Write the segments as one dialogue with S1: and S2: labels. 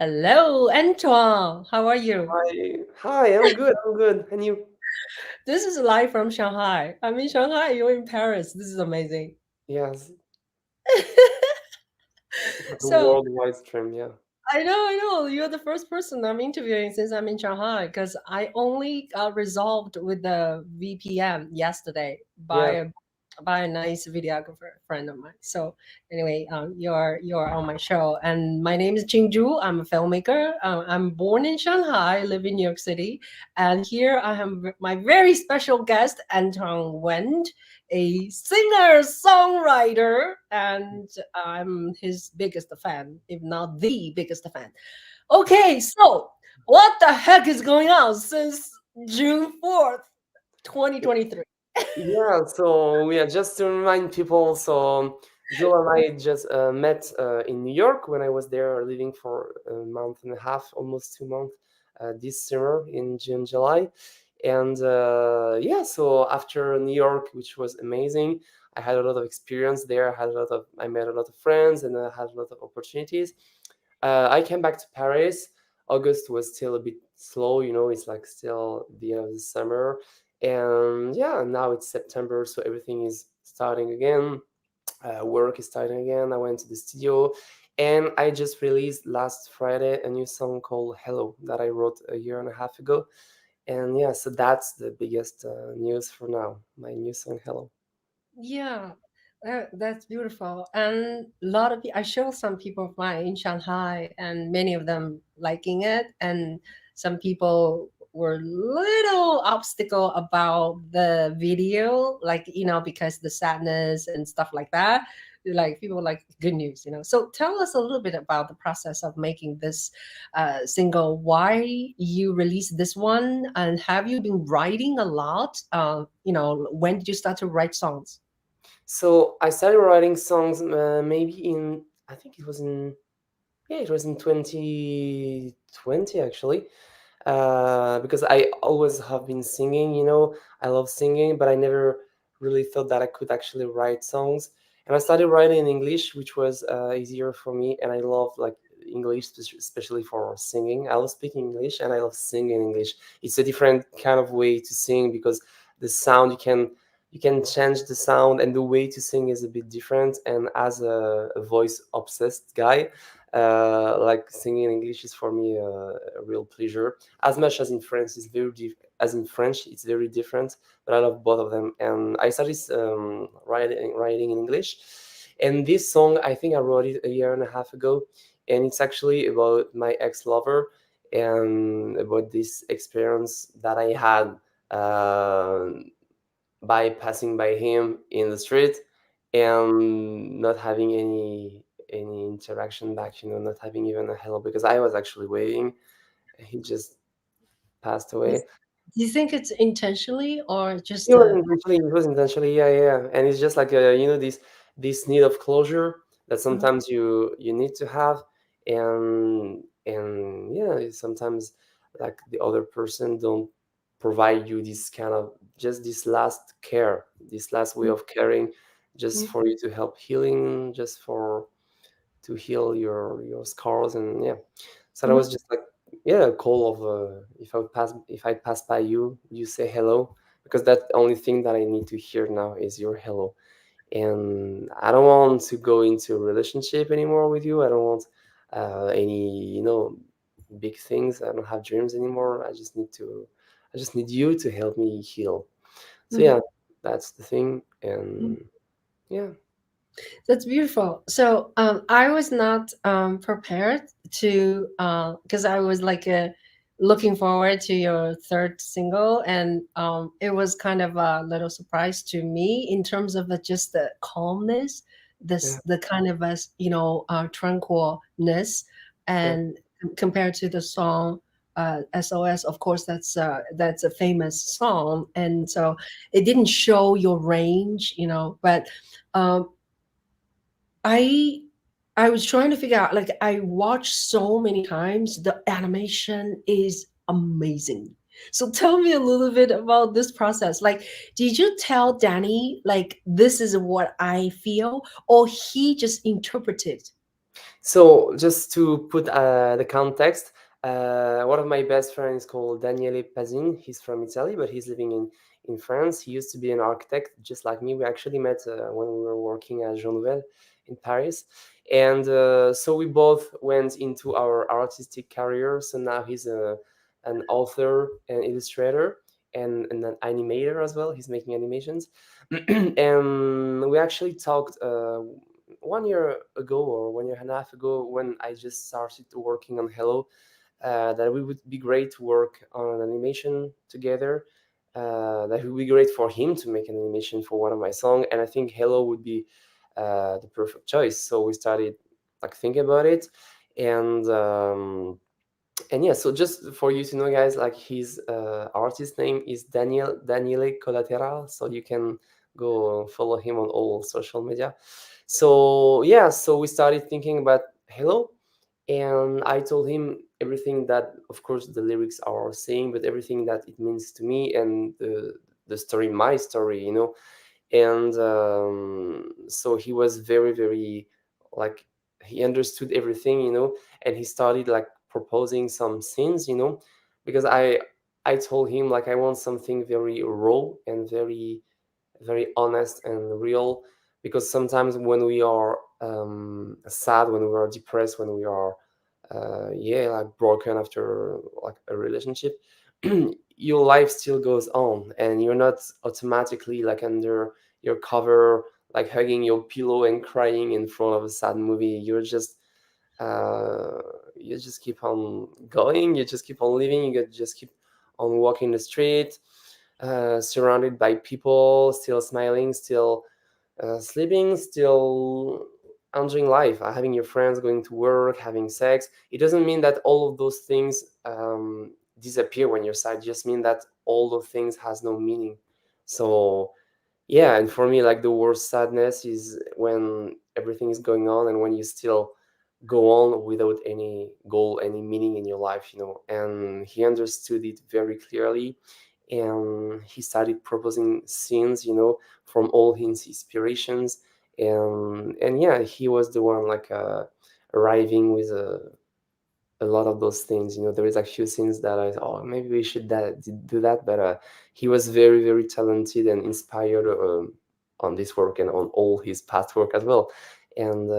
S1: Hello, Antoine. How are you?
S2: Hi, I'm good. I'm good. And you?
S1: This is live from Shanghai. I'm in Shanghai. You're in Paris. This is amazing.
S2: Yes, it's like a
S1: So
S2: worldwide stream. Yeah.
S1: I know. You're the first person I'm interviewing since I'm in Shanghai because I only got resolved with the VPN yesterday
S2: Yeah.
S1: by a nice videographer friend of mine. So anyway, you're on my show, and my name is Ching Juhl. I'm a filmmaker. I'm born in Shanghai, live in New York City, and here I am with my very special guest, Antoine Wend, a singer songwriter, and I'm his biggest fan, if not the biggest fan. Okay, so what the heck is going on since June 4th, 2023?
S2: Yeah. So yeah, just to remind people, so Juhl and I just met in New York when I was there living for a month and a half, almost 2 months, this summer in June, July. And yeah, so after New York, which was amazing, I had a lot of experience there. I met a lot of friends and I had a lot of opportunities. I came back to Paris. August was still a bit slow, it's like still the end of the summer. And yeah, now it's September, so everything is starting again. Work is starting again. I went to the studio and I just released last Friday a new song called Hello that I wrote a year and a half ago. And yeah, so that's the biggest news for now. My new song, Hello.
S1: Yeah, that's beautiful. And a lot of I show some people of mine in Shanghai, and many of them liking it. And some people were little obstacle about the video, like because the sadness and stuff like that. Like people like good news. So tell us a little bit about the process of making this single. Why you released this one, and have you been writing a lot? When did you start to write songs?
S2: So I started writing songs maybe I think it was in, yeah, it was in 2020 actually. Because I always have been singing, I love singing, but I never really thought that I could actually write songs. And I started writing in English, which was easier for me. And I love like English, especially for singing. I love speaking English and I love singing English. It's a different kind of way to sing because the sound you can change the sound and the way to sing is a bit different. And as a voice obsessed guy, like singing in English is for me a real pleasure. As much as in French, as in French, it's very different. But I love both of them, and I started writing in English. And this song, I think I wrote it a year and a half ago, and it's actually about my ex lover and about this experience that I had. By passing by him in the street and not having any interaction back, not having even a hello because I was actually waiting. He just passed away.
S1: Do you think it's intentionally or
S2: It
S1: just
S2: was intentionally, yeah, yeah, yeah. And it's just like this need of closure that sometimes you need to have, and yeah, sometimes like the other person don't provide you this kind of just this last care, this last way of caring, just
S1: Mhm,
S2: for you to help healing, just for to heal your scars, and yeah. So that
S1: mhm,
S2: was just like, yeah, a call of if I pass by you, you say hello, because that's the only thing that I need to hear now is your hello. And I don't want to go into a relationship anymore with you. I don't want any big things. I don't have dreams anymore. I just need you to help me heal. So
S1: mhm,
S2: yeah, that's the thing.
S1: mhm.
S2: And yeah.
S1: That's beautiful. So I was not prepared to because I was like looking forward to your third single, and it was kind of a little surprise to me in terms of just the calmness,
S2: Yeah,
S1: the kind of tranquilness,
S2: yeah,
S1: and compared to the song. SOS, of course, that's a famous song, and so it didn't show your range, but um, I I was trying to figure out, like, I watched so many times. The animation is amazing. So tell me a little bit about this process. Like, did you tell Danny like this is what I feel, or he just interpreted?
S2: So just to put the context, one of my best friends is called Daniele Pazin. He's from Italy, but he's living in France. He used to be an architect, just like me. We actually met when we were working at Juhl in Paris, and so we both went into our artistic career. So now he's an author and illustrator and an animator as well. He's making animations, and we actually talked 1 year ago or 1 year and a half ago when I just started working on Hello, that we would be great to work on an animation together. That it would be great for him to make an animation for one of my songs, and I think Hello would be the perfect choice. So we started like thinking about it, and yeah. So just for you to know, guys, like his artist name is Daniele Collateral, so you can go follow him on all social media. So yeah, so we started thinking about Hello, and I told him everything that, of course, the lyrics are saying, but everything that it means to me and the story, my story, and so he was very, very, like, he understood everything, and he started like proposing some scenes, because I told him like I want something very raw and very, very honest and real, because sometimes when we are sad, when we are depressed, when we are yeah, like broken after like a relationship, your life still goes on, and you're not automatically like under your cover, like hugging your pillow and crying in front of a sad movie. Uh, you just keep on going, you just keep on living, you just keep on walking the street, surrounded by people, still smiling, still sleeping, still enjoying life, having your friends, going to work, having sex. It doesn't mean that all of those things disappear when you're sad. It just mean that all those things has no meaning. So yeah, and for me, like the worst sadness is when everything is going on and when you still go on without any goal, any meaning in your life, And he understood it very clearly, and he started proposing scenes, from all his inspirations, and yeah, he was the one like arriving with a lot of those things. There is a few scenes that I thought, oh, maybe we should do that, but he was very, very talented and inspired on this work and on all his past work as well. And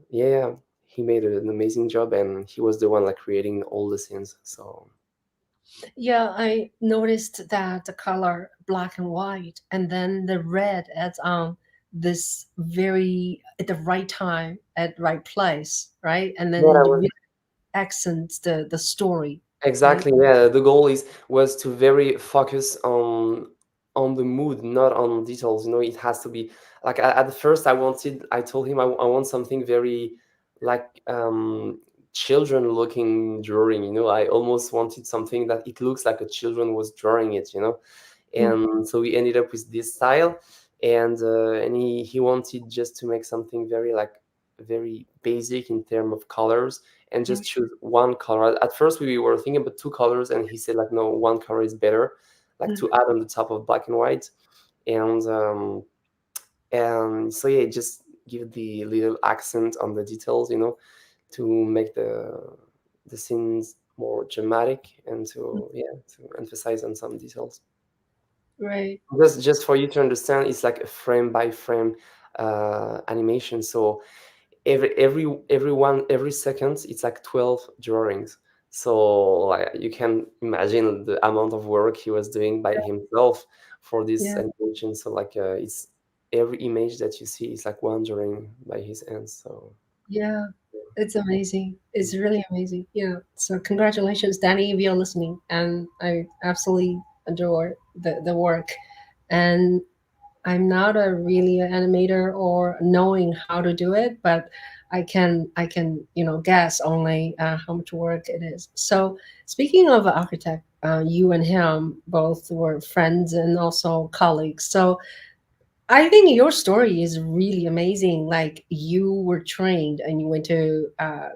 S2: yeah, he made an amazing job, and he was the one like creating all the scenes. So
S1: Yeah, I noticed that the color black and white, and then the red adds on this very at the right time at right place, right? And
S2: yeah,
S1: then
S2: that
S1: it
S2: was
S1: really accents the story, right?
S2: exactly, yeah. The goal was to very focus on the mood, not on details. It has to be like at first I told him I want something very like children looking drawing. I almost wanted something that it looks like a children was drawing it.
S1: Mm,
S2: And so we ended up with this style, and he wanted just to make something very like very basic in terms of colors, and
S1: mm,
S2: just choose one color. At first we were thinking about two colors, and he said like no, one color is better, like
S1: mm.
S2: to add on the top of black and white. And so yeah, just give the little accent on the details, to make the scenes more dramatic, and to emphasize on some details.
S1: Right.
S2: Just for you to understand, it's like a frame by frame animation. So every second it's like 12 drawings. So like you can imagine the amount of work he was doing by himself for this
S1: Yeah.
S2: animation. So like it's every image that you see is like one drawing by his hands. So
S1: Yeah. It's amazing. It's really amazing. Yeah. So congratulations, Danny, if you're listening. And I absolutely adore the work. And I'm not a really an animator or knowing how to do it, but I can guess only how much work it is. So speaking of architect, you and him both were friends and also colleagues. So I think your story is really amazing. Like you were trained and you went to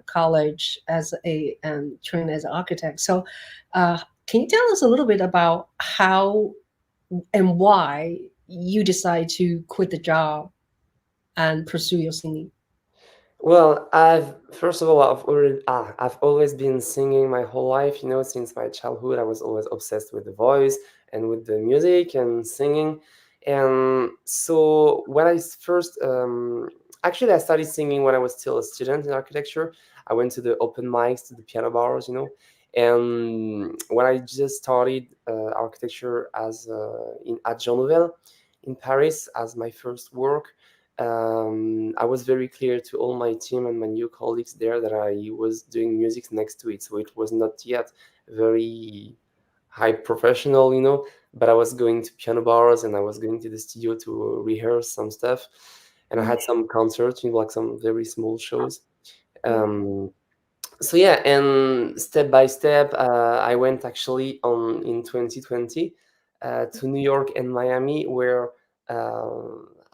S1: college as a trained as an architect. So can you tell us a little bit about how and why you decide to quit the job and pursue your singing?
S2: Well, I've first of all, I've always been singing my whole life. You know, since my childhood, I was always obsessed with the voice and with the music and singing. And so when first, actually, I started singing when I was still a student in architecture. I went to the open mics, to the piano bars, you know. And when I just started architecture as in at Jean Nouvel in Paris as my first work, I was very clear to all my team and my new colleagues there that I was doing music next to it. So it was not yet very high professional, you know, but I was going to piano bars and I was going to the studio to rehearse some stuff. And I
S1: Mm,
S2: had some concerts, you know, like some very small shows.
S1: mm,
S2: Um, so yeah, and step by step, I went actually on in 2020 to New York and Miami, where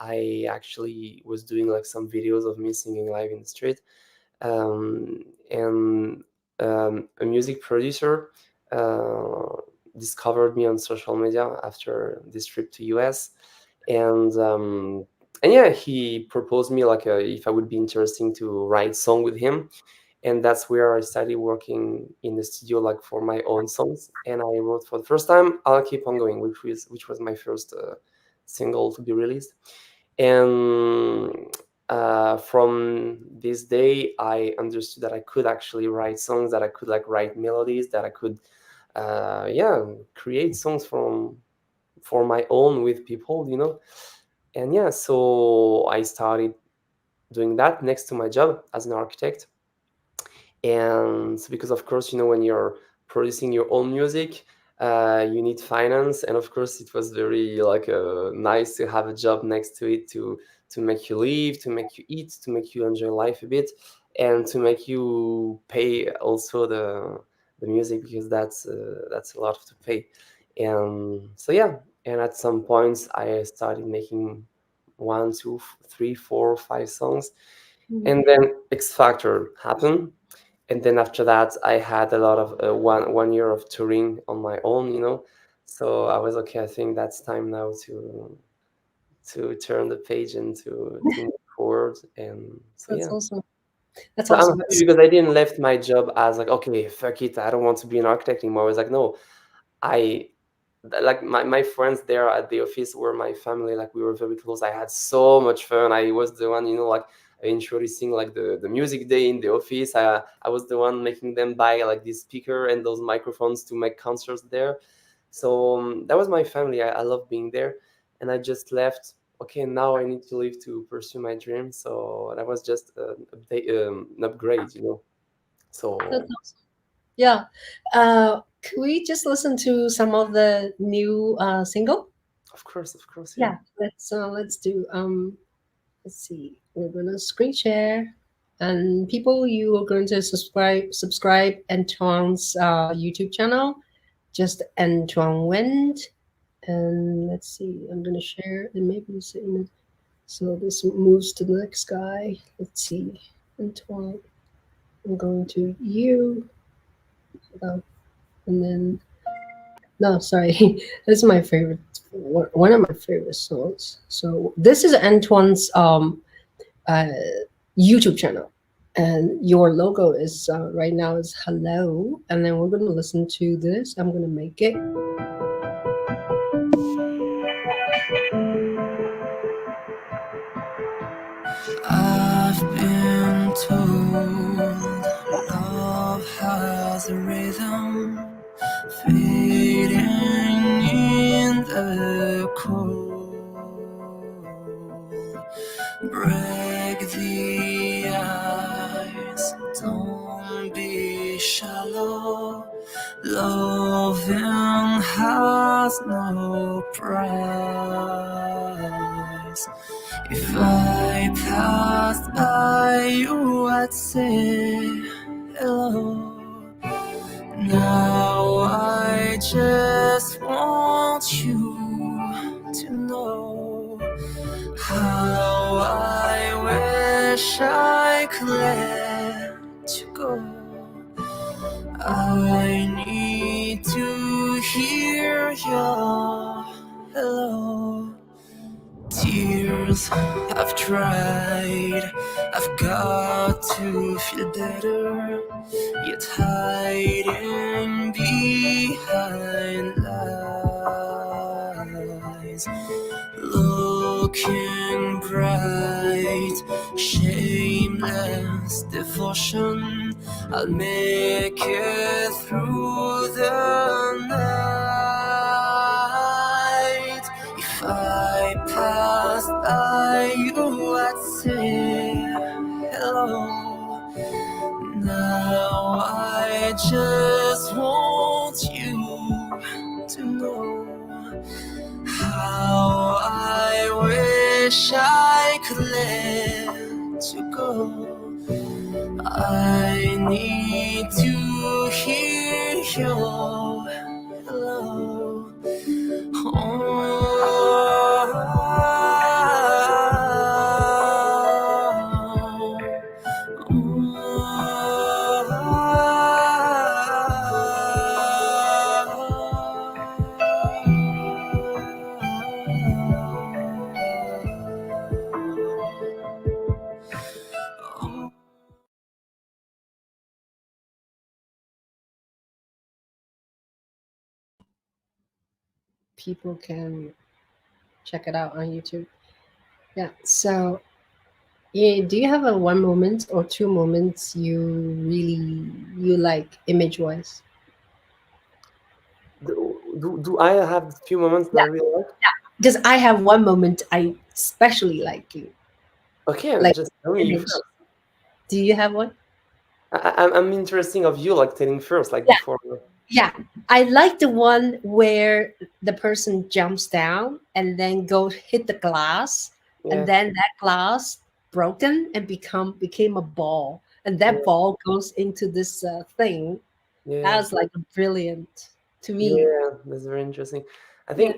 S2: I actually was doing like some videos of me singing live in the street. And a music producer uh, discovered me on social media after this trip to US, and yeah, he proposed me like if I would be interesting to write song with him, and that's where I started working in the studio like for my own songs. And I wrote for the first time "I'll Keep On Going," which was my first single to be released. And from this day, I understood that I could actually write songs, that I could like write melodies, that I could yeah, create songs for my own with people, you know. And yeah, so I started doing that next to my job as an architect. And because of course, you know, when you're producing your own music, you need finance, and of course it was very like nice to have a job next to it to make you live, to make you eat, to make you enjoy life a bit, and to make you pay also the music, because that's a lot to pay. And so yeah, and at some points I started making one, two, three, four, five songs,
S1: mm.
S2: and then X Factor happened. And then after that I had a lot of one year of touring on my own, you know. So I was okay, I think that's time now to turn the page and to move forward. And so
S1: That's
S2: yeah,
S1: awesome. That's
S2: so I'm
S1: awesome.
S2: happy because I didn't left my job as like, okay, fuck it, I don't want to be an architect anymore. I was like, no, I like my friends there at the office were my family. Like we were very close. I had so much fun. I was the one, you know, like introducing like the music day in the office. I was the one making them buy like this speaker and those microphones to make concerts there. So that was my family. I love being there, and I just left. Okay, now I need to leave to pursue my dream. So that was just an upgrade, you know.
S1: That's
S2: So
S1: awesome. Yeah. Could we just listen to some of the new single?
S2: of course, yeah.
S1: Yeah. Let's do let's see. We're gonna screen share, and people, you are going to subscribe Antoine's YouTube channel, just Antoine Wend. And let's see, I'm gonna share and maybe it's in it. So this moves to the next guy. Let's see, Antoine. I'm going to you, and then no, sorry, this is my favorite. One of my favorite songs. So this is Antoine's uh, YouTube channel, and your logo is right now is hello, and then we're gonna listen to this. I'm gonna make it.
S3: I've been told love has a rhythm fading in the cold. Break the ice, don't be shallow. Loving has no price. If I passed by you, I'd say hello. Now I just want you to know how I wish I could let you go. I need to hear your hello. Tears years I've tried, I've got to feel better, yet hiding behind lies, looking bright, shameless devotion. I'll make it through the night. If I passed by you, I'd say hello. Now I just want you to know how I wish I could let you go. I need to hear your hello.
S1: People can check it out on YouTube. Yeah. So, yeah, do you have a one moment or two moments you like image wise?
S2: Do I have a few moments that I really like?
S1: Because I have one moment I especially like you,
S2: Okay,
S1: like
S2: just tell me you
S1: image.
S2: first.
S1: Do you have one?
S2: I'm interesting of you like telling first, like
S1: Yeah,
S2: before.
S1: yeah. I like the one where the person jumps down and then go hit the glass, and
S2: Yeah,
S1: then that glass broken and became a ball, and
S2: yeah,
S1: that ball goes into this thing. That
S2: yeah,
S1: was like brilliant to me.
S2: yeah. That's very interesting. I
S1: Yeah.
S2: think